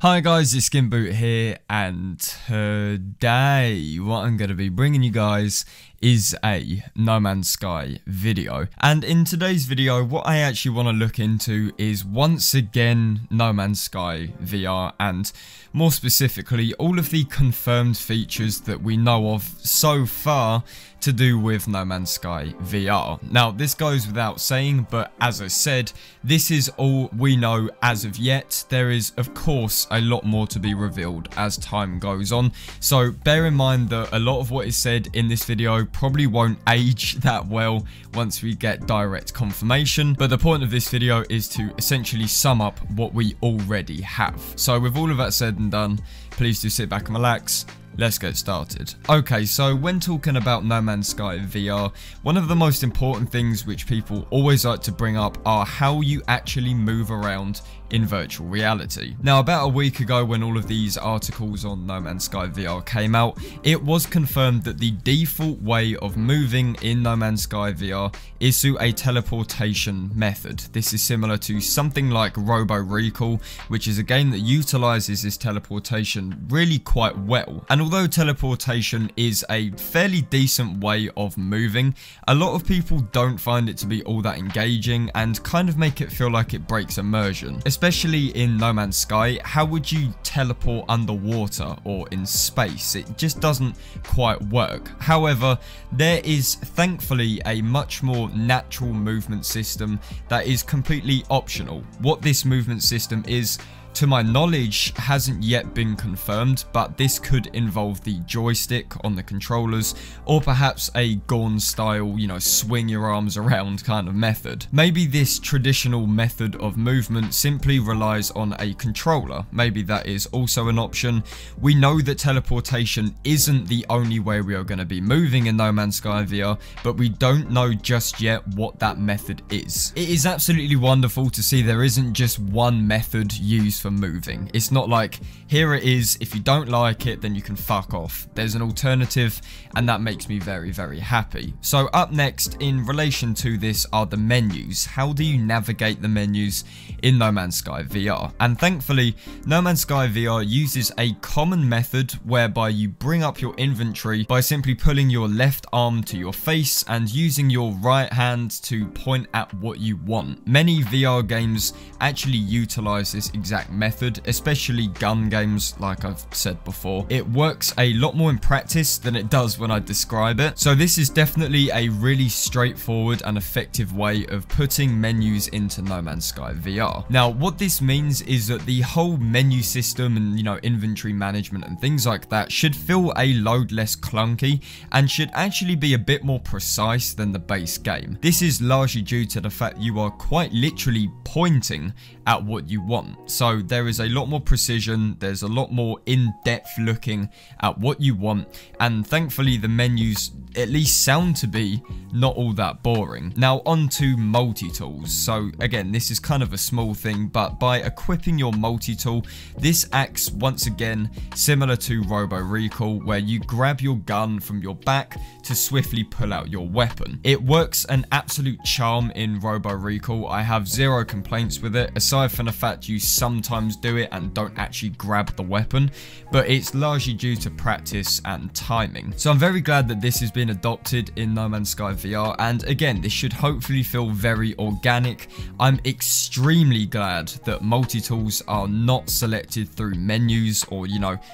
Hi guys, it's SkintBoot here, and today what I'm going to be bringing you guys is a No Man's Sky video. And in today's video, what I actually want to look into is once again No Man's Sky VR, and more specifically all of the confirmed features that we know of so far to do with No Man's Sky VR. Now this goes without saying, but as I said, this is all we know as of yet. There is of course a lot more to be revealed as time goes on, so bear in mind that a lot of what is said in this video probably won't age that well once we get direct confirmation, but the point of this video is to essentially sum up what we already have. So with all of that said and done, please do sit back and relax. Let's get started. Okay, so when talking about No Man's Sky VR, one of the most important things which people always like to bring up are how you actually move around in virtual reality. Now, about a week ago when all of these articles on No Man's Sky VR came out, it was confirmed that the default way of moving in No Man's Sky VR is through a teleportation method. This is similar to something like Robo Recall, which is a game that utilizes this teleportation really quite well. And although teleportation is a fairly decent way of moving, a lot of people don't find it to be all that engaging and kind of make it feel like it breaks immersion. Especially in No Man's Sky, how would you teleport underwater or in space? It just doesn't quite work. However, there is thankfully a much more natural movement system that is completely optional. What this movement system is, to my knowledge, hasn't yet been confirmed, but this could involve the joystick on the controllers, or perhaps a Gorn style, swing your arms around kind of method. Maybe this traditional method of movement simply relies on a controller. Maybe that is also an option. We know that teleportation isn't the only way we are going to be moving in No Man's Sky VR, but we don't know just yet what that method is. It is absolutely wonderful to see there isn't just one method used for moving. It's not like, here it is, if you don't like it then you can fuck off. There's an alternative, and that makes me very, very happy. So up next in relation to this are the menus. How do you navigate the menus in No Man's Sky VR? And thankfully, No Man's Sky VR uses a common method whereby you bring up your inventory by simply pulling your left arm to your face and using your right hand to point at what you want. Many VR games actually utilize this exact method, especially gun games like I've said before. It works a lot more in practice than it does when I describe it, so this is definitely a really straightforward and effective way of putting menus into No Man's Sky VR. Now what this means is that the whole menu system and inventory management and things like that should feel a load less clunky and should actually be a bit more precise than the base game. This is largely due to the fact you are quite literally pointing at what you want, so there is a lot more precision, there's a lot more in-depth looking at what you want, and thankfully the menus at least sound to be not all that boring. Now on to multi-tools. So again, this is kind of a small thing, but by equipping your multi-tool, this acts once again similar to Robo Recall, where you grab your gun from your back to swiftly pull out your weapon. It works an absolute charm in Robo Recall. I have zero complaints with it, aside from the fact you sometimes do it and don't actually grab the weapon, but it's largely due to practice and timing. So I'm very glad that this has been adopted in No Man's Sky VR, and again, this should hopefully feel very organic. I'm extremely glad that multi-tools are not selected through menus or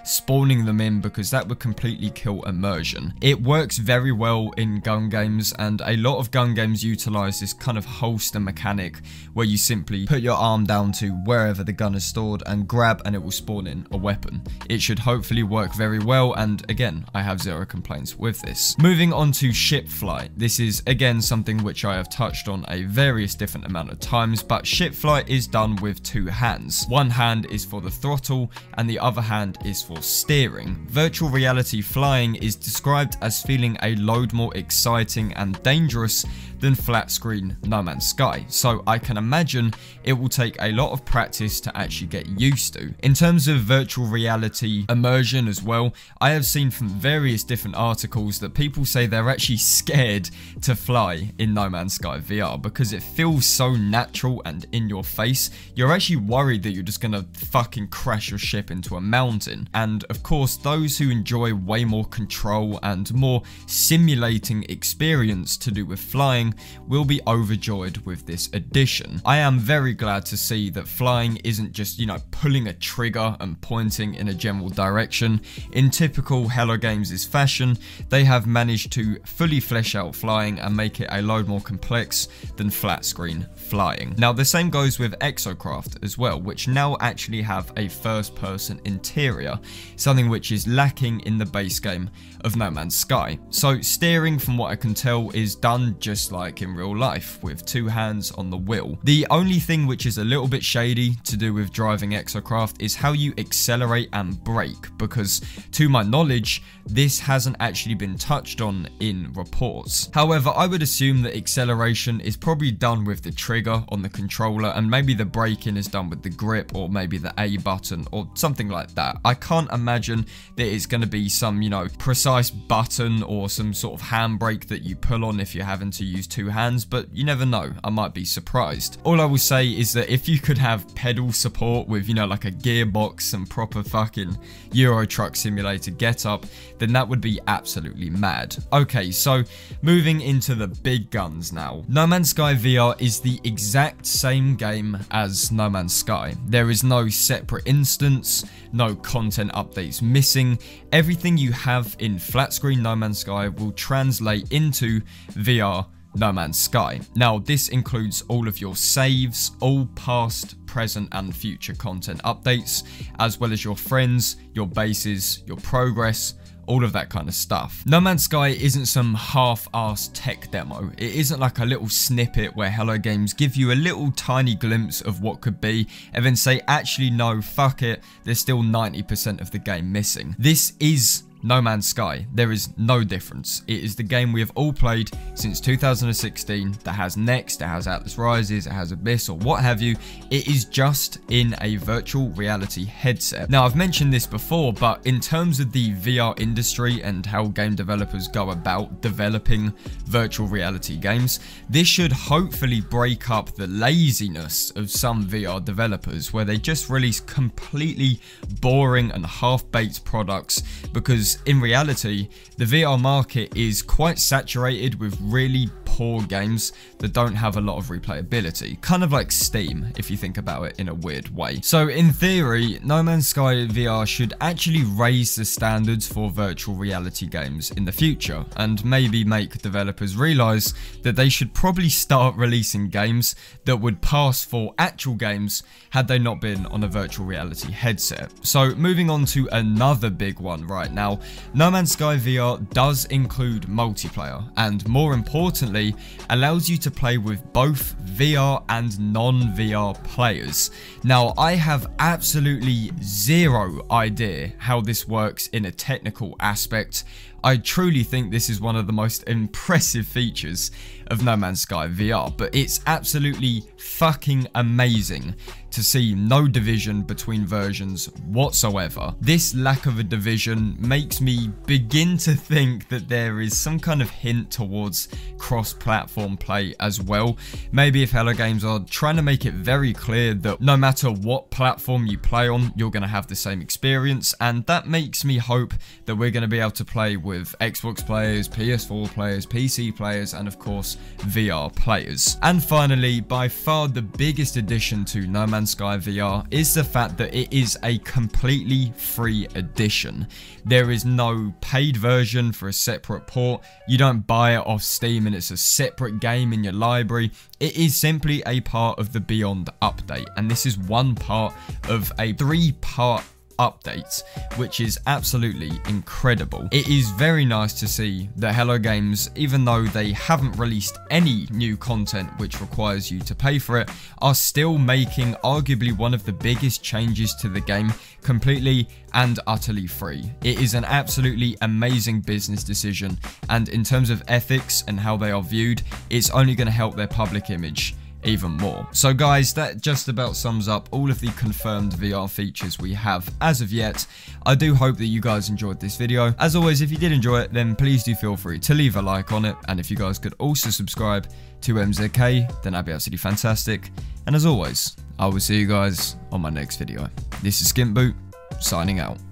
spawning them in, because that would completely kill immersion. It works very well in gun games, and a lot of gun games utilize this kind of holster mechanic where you simply put your arm down to wherever the gun is stored and grab, and it will spawn in a weapon. It should hopefully work very well, and again, I have zero complaints with this. Moving on to ship flight. This is again something which I have touched on a various different amount of times, but ship flight is done with two hands. One hand is for the throttle and the other hand is for steering. Virtual reality flying is described as feeling a load more exciting and dangerous than flat screen No Man's Sky, so I can imagine it will take a lot of practice to actually get used to. In terms of virtual reality immersion as well, I have seen from various different articles that people say they're actually scared to fly in No Man's Sky VR because it feels so natural and in your face. You're actually worried that you're just gonna fucking crash your ship into a mountain. And of course, those who enjoy way more control and more simulating experience to do with flying will be overjoyed with this addition. I am very glad to see that flying isn't just, you know, pulling a trigger and pointing in a general direction. In typical Hello Games' fashion, they have managed to fully flesh out flying and make it a load more complex than flat screen flying. Now, the same goes with Exocraft as well, which now actually have a first-person interior, something which is lacking in the base game of No Man's Sky. So steering, from what I can tell, is done just like in real life, with two hands on the wheel. The only thing which is a little bit shady to do with driving Exocraft is how you accelerate and brake, because to my knowledge, this hasn't actually been touched on in reports. However, I would assume that acceleration is probably done with the trigger on the controller, and maybe the braking is done with the grip, or maybe the A button, or something like that. I can't imagine that it's going to be some, you know, precise button or some sort of handbrake that you pull on if you're having to use two hands, but you never know, I might be surprised. All I will say is that if you could have pedal support with, you know, like a gearbox and proper fucking Euro Truck Simulator getup, then that would be absolutely mad. Okay, so moving into the big guns now. No Man's Sky VR is the exact same game as No Man's Sky. There is no separate instance, no content updates missing. Everything you have in flat screen No Man's Sky will translate into VR No Man's Sky. Now, this includes all of your saves, all past, present and future content updates, as well as your friends, your bases, your progress, all of that kind of stuff. No Man's Sky isn't some half-assed tech demo. It isn't like a little snippet where Hello Games give you a little tiny glimpse of what could be and then say, actually no, fuck it, there's still 90% of the game missing. This is No Man's Sky. There is no difference. It is the game we have all played since 2016 that has Next, it has Atlas Rises, it has Abyss, or what have you. It is just in a virtual reality headset. Now, I've mentioned this before, but in terms of the VR industry and how game developers go about developing virtual reality games, this should hopefully break up the laziness of some VR developers where they just release completely boring and half-baked products, because in reality, the VR market is quite saturated with really poor games that don't have a lot of replayability. Kind of like Steam, if you think about it in a weird way. So in theory, No Man's Sky VR should actually raise the standards for virtual reality games in the future, and maybe make developers realize that they should probably start releasing games that would pass for actual games had they not been on a virtual reality headset. So moving on to another big one right now, No Man's Sky VR does include multiplayer, and more importantly, allows you to play with both VR and non-VR players. Now, I have absolutely zero idea how this works in a technical aspect. I truly think this is one of the most impressive features of No Man's Sky VR, but it's absolutely fucking amazing to see no division between versions whatsoever. This lack of a division makes me begin to think that there is some kind of hint towards cross-platform play as well. Maybe if Hello Games are trying to make it very clear that no matter what platform you play on, you're going to have the same experience, and that makes me hope that we're going to be able to play with Xbox players, PS4 players, PC players, and of course VR players. And finally, by far the biggest addition to No Man's Sky VR is the fact that it is a completely free edition. There is no paid version for a separate port. You don't buy it off Steam and it's a separate game in your library. It is simply a part of the Beyond update, and this is one part of a 3-part updates, which is absolutely incredible. It is very nice to see that Hello Games, even though they haven't released any new content which requires you to pay for it, are still making arguably one of the biggest changes to the game completely and utterly free. It is an absolutely amazing business decision, and in terms of ethics and how they are viewed, it's only going to help their public image even more. So guys, that just about sums up all of the confirmed VR features we have as of yet. I do hope that you guys enjoyed this video. As always, if you did enjoy it, then please do feel free to leave a like on it, and if you guys could also subscribe to MZK, then that'd be absolutely fantastic. And as always, I will see you guys on my next video. This is SkintBoot, signing out.